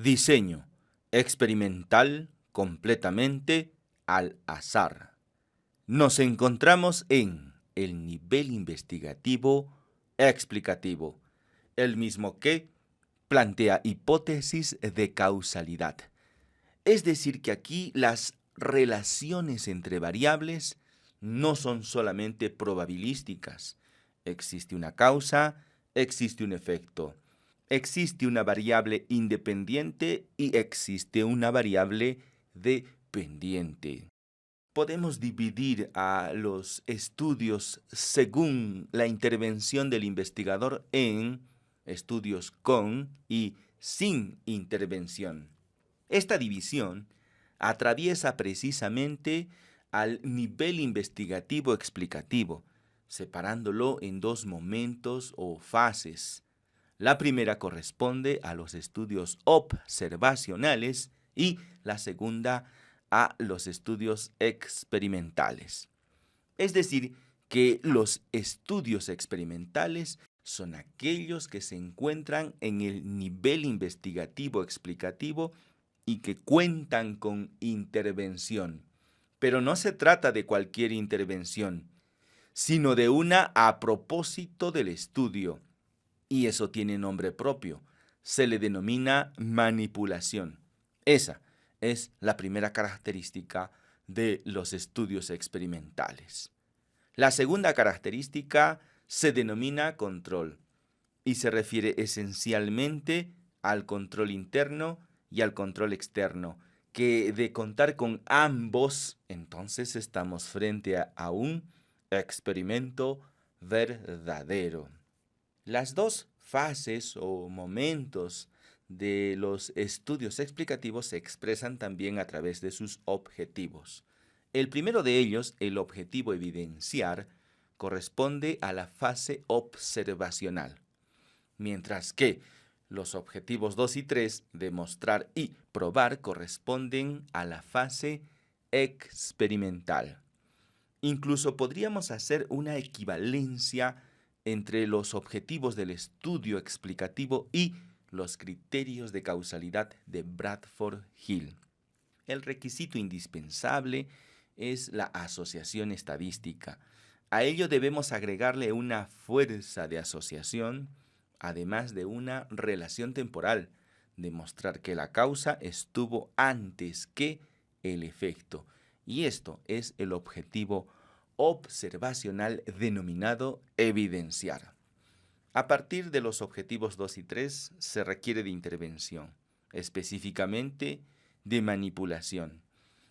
Diseño experimental completamente al azar. Nos encontramos en el nivel investigativo explicativo, el mismo que plantea hipótesis de causalidad. Es decir, que aquí las relaciones entre variables no son solamente probabilísticas. Existe una causa, existe un efecto. Existe una variable independiente y existe una variable dependiente. Podemos dividir a los estudios según la intervención del investigador en estudios con y sin intervención. Esta división atraviesa precisamente al nivel investigativo explicativo, separándolo en dos momentos o fases. La primera corresponde a los estudios observacionales y la segunda a los estudios experimentales. Es decir, que los estudios experimentales son aquellos que se encuentran en el nivel investigativo explicativo y que cuentan con intervención. Pero no se trata de cualquier intervención, sino de una a propósito del estudio. Y eso tiene nombre propio. Se le denomina manipulación. Esa es la primera característica de los estudios experimentales. La segunda característica se denomina control y se refiere esencialmente al control interno y al control externo, que de contar con ambos, entonces estamos frente a un experimento verdadero. Las dos fases o momentos de los estudios explicativos se expresan también a través de sus objetivos. El primero de ellos, el objetivo evidenciar, corresponde a la fase observacional, mientras que los objetivos 2 y 3, demostrar y probar, corresponden a la fase experimental. Incluso podríamos hacer una equivalencia entre los objetivos del estudio explicativo y los criterios de causalidad de Bradford Hill. El requisito indispensable es la asociación estadística. A ello debemos agregarle una fuerza de asociación, además de una relación temporal, demostrar que la causa estuvo antes que el efecto. Y esto es el objetivo observacional denominado evidenciar. A partir de los objetivos 2 y 3 se requiere de intervención, específicamente de manipulación.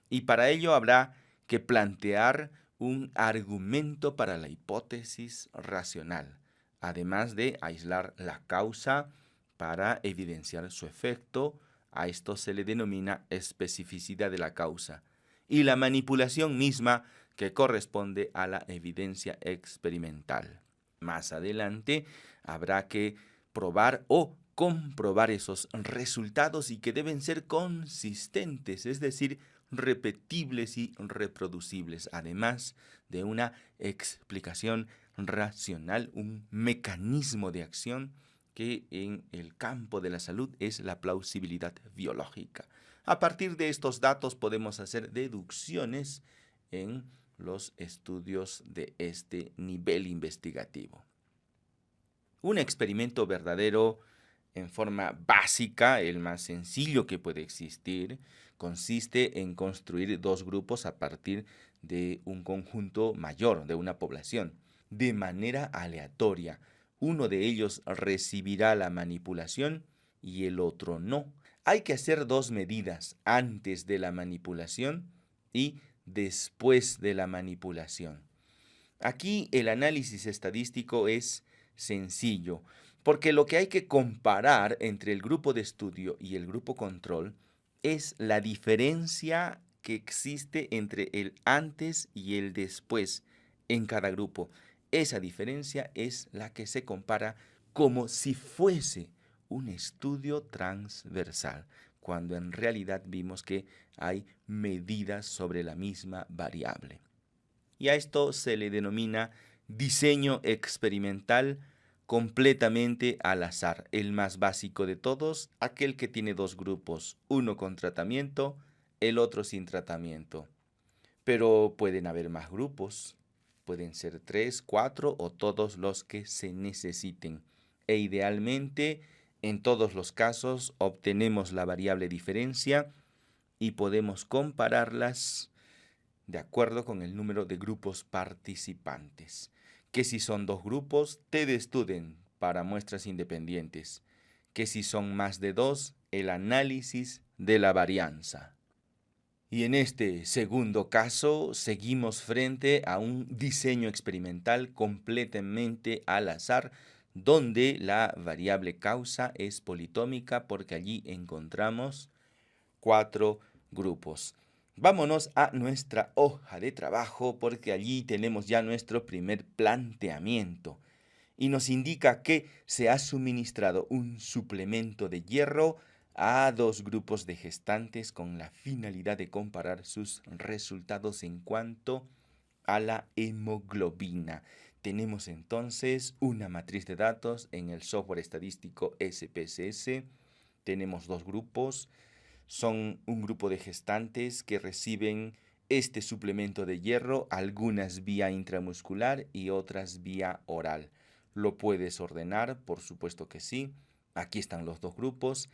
Y para ello habrá que plantear un argumento para la hipótesis racional, además de aislar la causa para evidenciar su efecto. A esto se le denomina especificidad de la causa. Y la manipulación misma, que corresponde a la evidencia experimental. Más adelante habrá que probar o comprobar esos resultados y que deben ser consistentes, es decir, repetibles y reproducibles, además de una explicación racional, un mecanismo de acción que en el campo de la salud es la plausibilidad biológica. A partir de estos datos podemos hacer deducciones en los estudios de este nivel investigativo. Un experimento verdadero en forma básica, el más sencillo que puede existir, consiste en construir dos grupos a partir de un conjunto mayor, de una población, de manera aleatoria. Uno de ellos recibirá la manipulación y el otro no. Hay que hacer dos medidas antes de la manipulación y después de la manipulación. Aquí el análisis estadístico es sencillo, porque lo que hay que comparar entre el grupo de estudio y el grupo control es la diferencia que existe entre el antes y el después en cada grupo. Esa diferencia es la que se compara como si fuese un estudio transversal, cuando en realidad vimos que hay medidas sobre la misma variable. Y a esto se le denomina diseño experimental completamente al azar. El más básico de todos, aquel que tiene dos grupos, uno con tratamiento, el otro sin tratamiento. Pero pueden haber más grupos, pueden ser 3, 4 o todos los que se necesiten. E idealmente, en todos los casos, obtenemos la variable diferencia y podemos compararlas de acuerdo con el número de grupos participantes. Que si son dos grupos, TD-Student para muestras independientes. Que si son más de dos, el análisis de la varianza. Y en este segundo caso, seguimos frente a un diseño experimental completamente al azar, donde la variable causa es politómica porque allí encontramos 4 grupos. Vámonos a nuestra hoja de trabajo porque allí tenemos ya nuestro primer planteamiento y nos indica que se ha suministrado un suplemento de hierro a 2 grupos de gestantes con la finalidad de comparar sus resultados en cuanto a la hemoglobina. Tenemos entonces una matriz de datos en el software estadístico SPSS. Tenemos 2 grupos. Son un grupo de gestantes que reciben este suplemento de hierro, algunas vía intramuscular y otras vía oral. ¿Lo puedes ordenar? Por supuesto que sí. Aquí están los 2 grupos.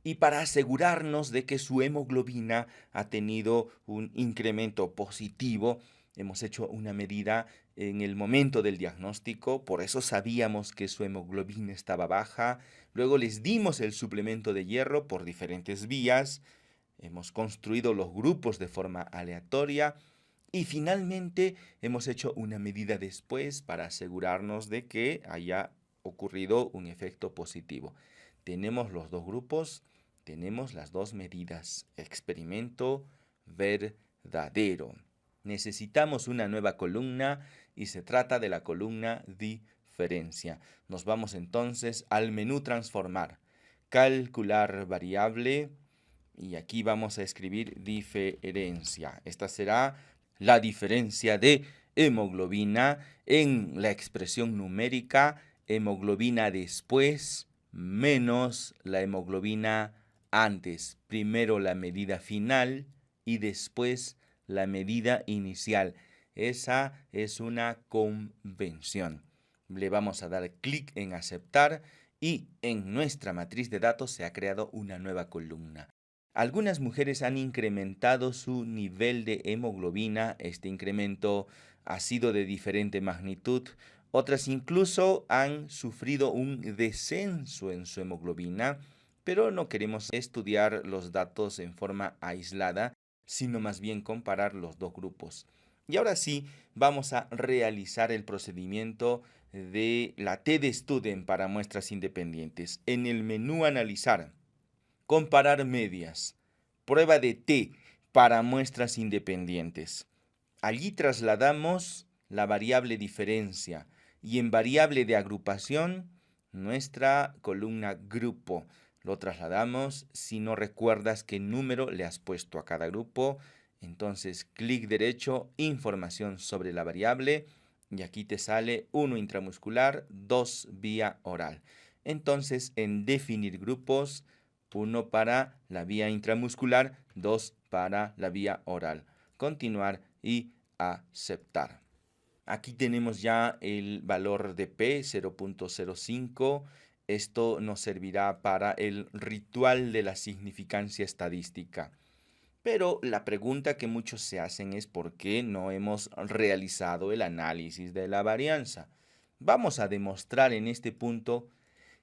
Y para asegurarnos de que su hemoglobina ha tenido un incremento positivo, hemos hecho una medida en el momento del diagnóstico, por eso sabíamos que su hemoglobina estaba baja. Luego les dimos el suplemento de hierro por diferentes vías. Hemos construido los grupos de forma aleatoria y finalmente hemos hecho una medida después para asegurarnos de que haya ocurrido un efecto positivo. Tenemos los 2 grupos, tenemos las 2 medidas. Experimento verdadero. Necesitamos una nueva columna y se trata de la columna diferencia. Nos vamos entonces al menú transformar, calcular variable y aquí vamos a escribir diferencia. Esta será la diferencia de hemoglobina en la expresión numérica hemoglobina después menos la hemoglobina antes. Primero la medida final y después la medida inicial. Esa es una convención. Le vamos a dar clic en aceptar y en nuestra matriz de datos se ha creado una nueva columna. Algunas mujeres han incrementado su nivel de hemoglobina. Este incremento ha sido de diferente magnitud. Otras incluso han sufrido un descenso en su hemoglobina, pero no queremos estudiar los datos en forma aislada, sino más bien comparar los 2 grupos. Y ahora sí, vamos a realizar el procedimiento de la TD-Student para muestras independientes. En el menú Analizar, comparar medias, prueba de T para muestras independientes. Allí trasladamos la variable diferencia y en variable de agrupación nuestra columna grupo. Lo trasladamos. Si no recuerdas qué número le has puesto a cada grupo, entonces clic derecho, información sobre la variable y aquí te sale 1 intramuscular, 2 vía oral. Entonces en definir grupos, 1 para la vía intramuscular, 2 para la vía oral. Continuar y aceptar. Aquí tenemos ya el valor de P, 0.05. Esto nos servirá para el ritual de la significancia estadística. Pero la pregunta que muchos se hacen es ¿por qué no hemos realizado el análisis de la varianza? Vamos a demostrar en este punto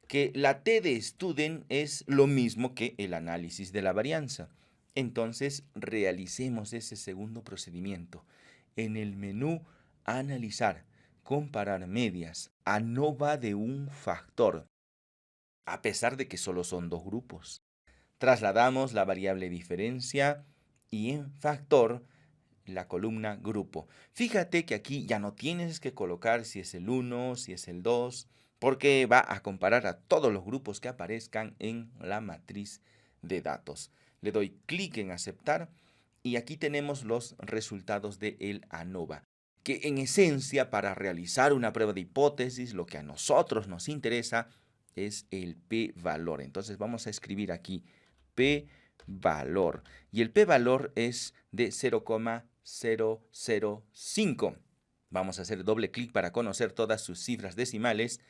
que la TD-Student es lo mismo que el análisis de la varianza. Entonces, realicemos ese segundo procedimiento. En el menú Analizar, comparar medias, ANOVA de un factor, a pesar de que solo son 2 grupos. Trasladamos la variable diferencia y en factor la columna grupo. Fíjate que aquí ya no tienes que colocar si es el 1, si es el 2, porque va a comparar a todos los grupos que aparezcan en la matriz de datos. Le doy clic en aceptar y aquí tenemos los resultados de el ANOVA. que en esencia para realizar una prueba de hipótesis lo que a nosotros nos interesa es el p-valor. Entonces vamos a escribir aquí p-valor y el p-valor es de 0,005. Vamos a hacer doble clic para conocer todas sus cifras decimales.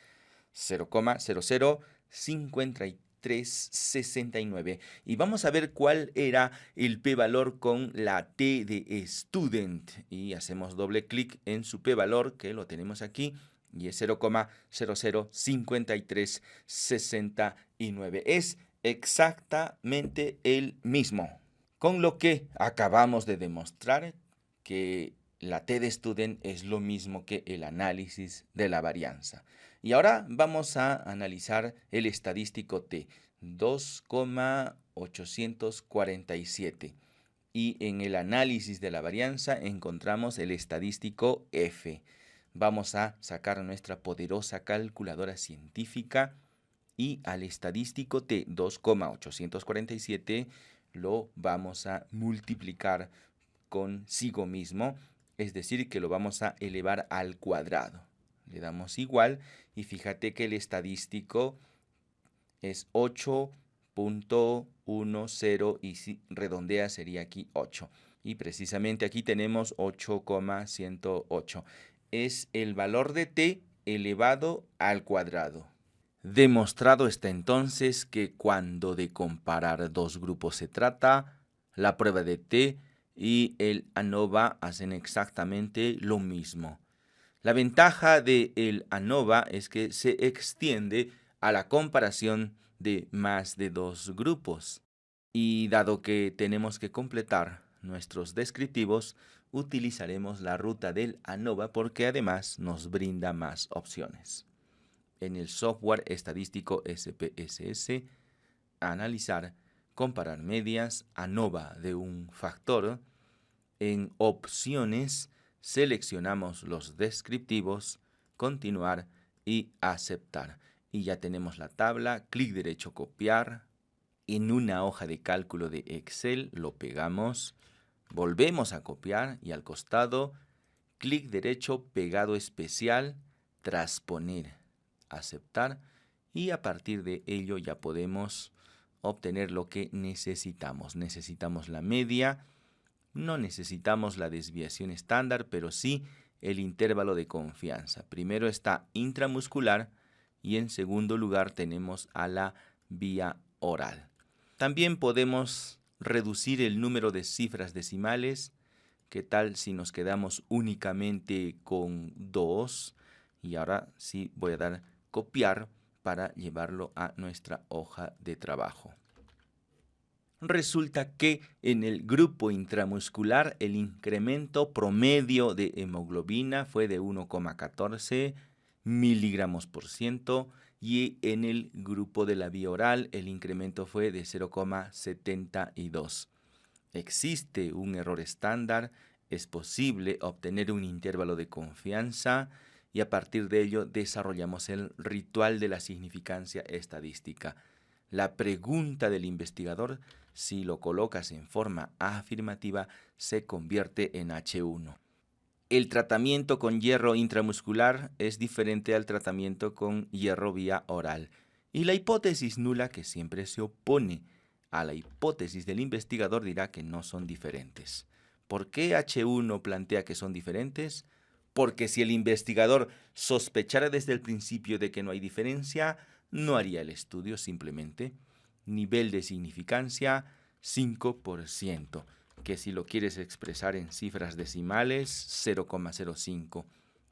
0,005369. Y vamos a ver cuál era el p-valor con la T de student. Y hacemos doble clic en su p-valor, que lo tenemos aquí, y es 0,005369. Es exactamente el mismo. Con lo que acabamos de demostrar que la T de student es lo mismo que el análisis de la varianza. Y ahora vamos a analizar el estadístico T, 2,847. Y en el análisis de la varianza encontramos el estadístico F. Vamos a sacar nuestra poderosa calculadora científica y al estadístico T, 2,847, lo vamos a multiplicar consigo mismo, es decir, que lo vamos a elevar al cuadrado. Le damos igual y fíjate que el estadístico es 8.10 y si redondea sería aquí 8. Y precisamente aquí tenemos 8,108. Es el valor de t elevado al cuadrado. Demostrado está entonces que cuando de comparar dos grupos se trata, la prueba de t y el ANOVA hacen exactamente lo mismo. La ventaja de el ANOVA es que se extiende a la comparación de más de dos grupos. Y dado que tenemos que completar nuestros descriptivos, utilizaremos la ruta del ANOVA porque además nos brinda más opciones. En el software estadístico SPSS, analizar, comparar medias, ANOVA de un factor. En opciones, seleccionamos los descriptivos, continuar y aceptar. Y ya tenemos la tabla, clic derecho copiar. En una hoja de cálculo de Excel lo pegamos, volvemos a copiar y al costado, clic derecho pegado especial, transponer, aceptar y a partir de ello ya podemos obtener lo que necesitamos. Necesitamos la media. No necesitamos la desviación estándar, pero sí el intervalo de confianza. Primero está intramuscular y en segundo lugar tenemos a la vía oral. También podemos reducir el número de cifras decimales. ¿Qué tal si nos quedamos únicamente con 2? Y ahora sí voy a dar copiar para llevarlo a nuestra hoja de trabajo. Resulta que en el grupo intramuscular el incremento promedio de hemoglobina fue de 1,14 miligramos por ciento y en el grupo de la vía oral el incremento fue de 0,72. Existe un error estándar, es posible obtener un intervalo de confianza y a partir de ello desarrollamos el ritual de la significancia estadística. La pregunta del investigador, si lo colocas en forma afirmativa, se convierte en H1. El tratamiento con hierro intramuscular es diferente al tratamiento con hierro vía oral. Y la hipótesis nula, que siempre se opone a la hipótesis del investigador, dirá que no son diferentes. ¿Por qué H1 plantea que son diferentes? Porque si el investigador sospechara desde el principio de que no hay diferencia, no haría el estudio simplemente. Nivel de significancia 5%, que si lo quieres expresar en cifras decimales 0,05.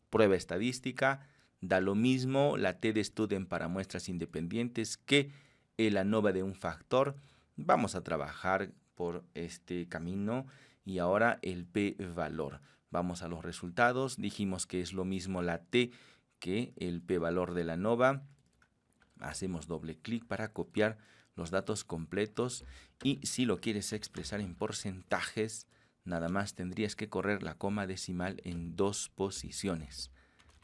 Prueba estadística, da lo mismo la T de student para muestras independientes que el ANOVA de un factor. Vamos a trabajar por este camino y ahora el p-valor. Vamos a los resultados. Dijimos que es lo mismo la T que el p-valor de la ANOVA. Hacemos doble clic para copiar los datos completos y si lo quieres expresar en porcentajes, nada más tendrías que correr la coma decimal en 2 posiciones.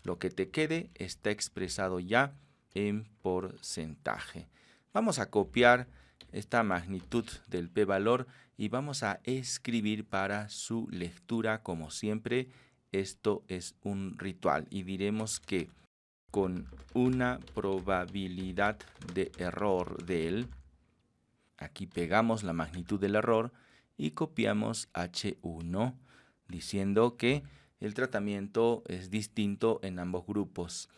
Lo que te quede está expresado ya en porcentaje. Vamos a copiar esta magnitud del p-valor y vamos a escribir para su lectura, como siempre, esto es un ritual y diremos que con una probabilidad de error del, aquí pegamos la magnitud del error y copiamos H1, diciendo que el tratamiento es distinto en ambos grupos.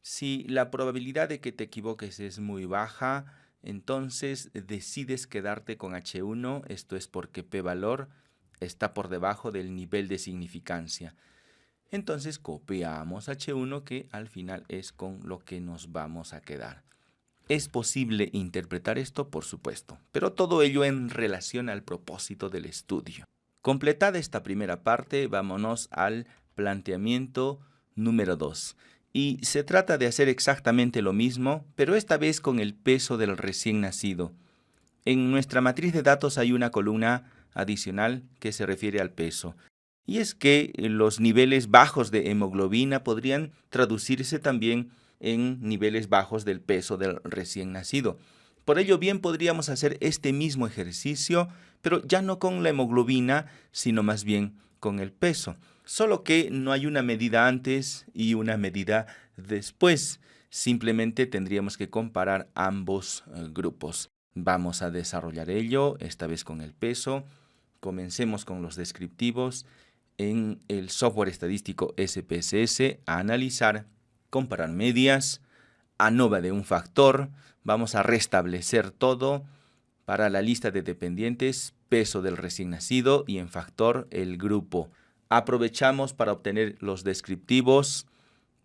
Si la probabilidad de que te equivoques es muy baja, entonces decides quedarte con H1, esto es porque p-valor está por debajo del nivel de significancia. Entonces copiamos H1, que al final es con lo que nos vamos a quedar. ¿Es posible interpretar esto? Por supuesto, pero todo ello en relación al propósito del estudio. Completada esta primera parte, vámonos al planteamiento número 2. Y se trata de hacer exactamente lo mismo, pero esta vez con el peso del recién nacido. En nuestra matriz de datos hay una columna adicional que se refiere al peso. Y es que los niveles bajos de hemoglobina podrían traducirse también en niveles bajos del peso del recién nacido. Por ello, bien podríamos hacer este mismo ejercicio, pero ya no con la hemoglobina, sino más bien con el peso. Solo que no hay una medida antes y una medida después. Simplemente tendríamos que comparar ambos grupos. Vamos a desarrollar ello, esta vez con el peso. Comencemos con los descriptivos. En el software estadístico SPSS, a analizar, comparar medias, ANOVA de un factor. Vamos a restablecer todo para la lista de dependientes, peso del recién nacido y en factor el grupo. Aprovechamos para obtener los descriptivos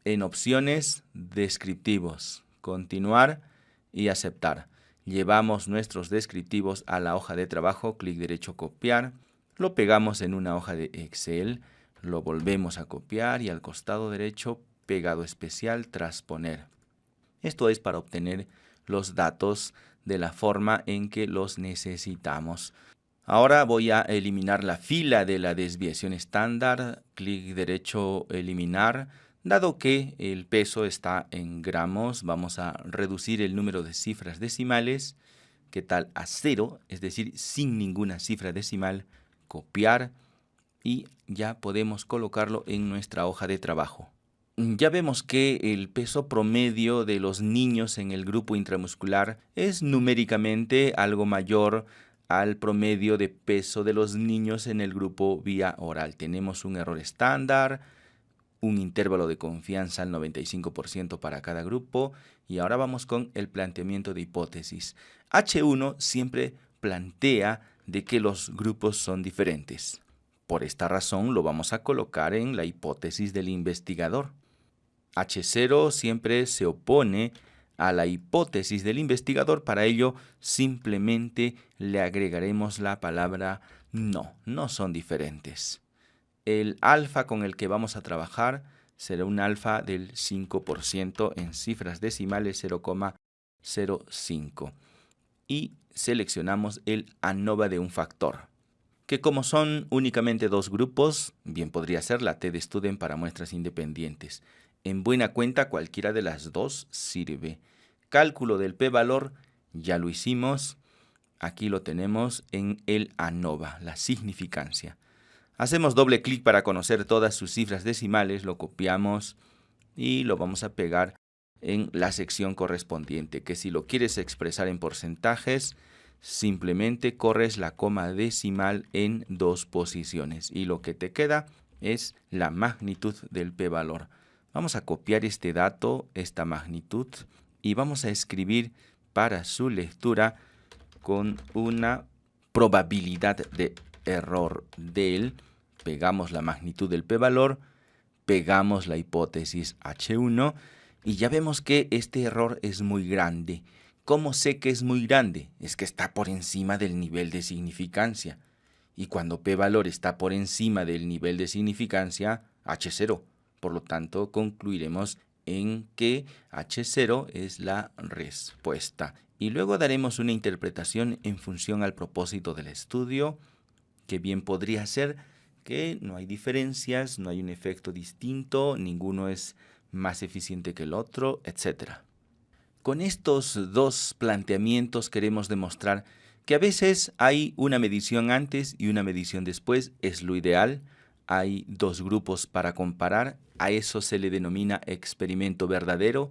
en opciones, descriptivos, continuar y aceptar. Llevamos nuestros descriptivos a la hoja de trabajo, clic derecho copiar, lo pegamos en una hoja de Excel, lo volvemos a copiar y al costado derecho pegado especial transponer. Esto es para obtener los datos de la forma en que los necesitamos. Ahora voy a eliminar la fila de la desviación estándar, clic derecho eliminar. Dado que el peso está en gramos, vamos a reducir el número de cifras decimales, que tal a 0, es decir, sin ninguna cifra decimal, copiar y ya podemos colocarlo en nuestra hoja de trabajo. Ya vemos que el peso promedio de los niños en el grupo intramuscular es numéricamente algo mayor al promedio de peso de los niños en el grupo vía oral. Tenemos un error estándar, un intervalo de confianza al 95% para cada grupo y ahora vamos con el planteamiento de hipótesis. H1 siempre plantea de que los grupos son diferentes. Por esta razón lo vamos a colocar en la hipótesis del investigador. H0 siempre se opone a la hipótesis del investigador, para ello simplemente le agregaremos la palabra no, no son diferentes. El alfa con el que vamos a trabajar será un alfa del 5% en cifras decimales 0,05 y seleccionamos el ANOVA de un factor, que como son únicamente dos grupos, bien podría ser la TDStudent para muestras independientes. En buena cuenta cualquiera de las dos sirve. Cálculo del p-valor ya lo hicimos. Aquí lo tenemos en el ANOVA, la significancia. Hacemos doble clic para conocer todas sus cifras decimales, lo copiamos y lo vamos a pegar en la sección correspondiente, que si lo quieres expresar en porcentajes, simplemente corres la coma decimal en 2 posiciones y lo que te queda es la magnitud del p-valor. Vamos a copiar este dato, esta magnitud, y vamos a escribir para su lectura con una probabilidad de error del, pegamos la magnitud del p-valor, pegamos la hipótesis H1 y ya vemos que este error es muy grande. ¿Cómo sé que es muy grande? Es que está por encima del nivel de significancia. Y cuando p-valor está por encima del nivel de significancia, H0. Por lo tanto, concluiremos en que H0 es la respuesta. Y luego daremos una interpretación en función al propósito del estudio, que bien podría ser que no hay diferencias, no hay un efecto distinto, ninguno es más eficiente que el otro, etc. Con estos dos planteamientos queremos demostrar que a veces hay una medición antes y una medición después, es lo ideal. hay dos grupos para comparar. A eso se le denomina experimento verdadero.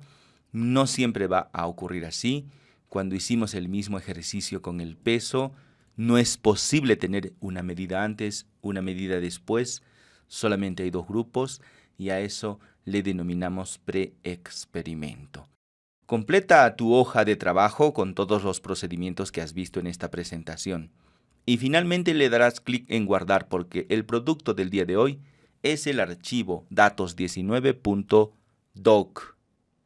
No siempre va a ocurrir así. Cuando hicimos el mismo ejercicio con el peso, no es posible tener una medida antes, una medida después. Solamente hay dos grupos y a eso le denominamos preexperimento. Completa tu hoja de trabajo con todos los procedimientos que has visto en esta presentación. Y finalmente le darás clic en guardar porque el producto del día de hoy es el archivo datos19.doc.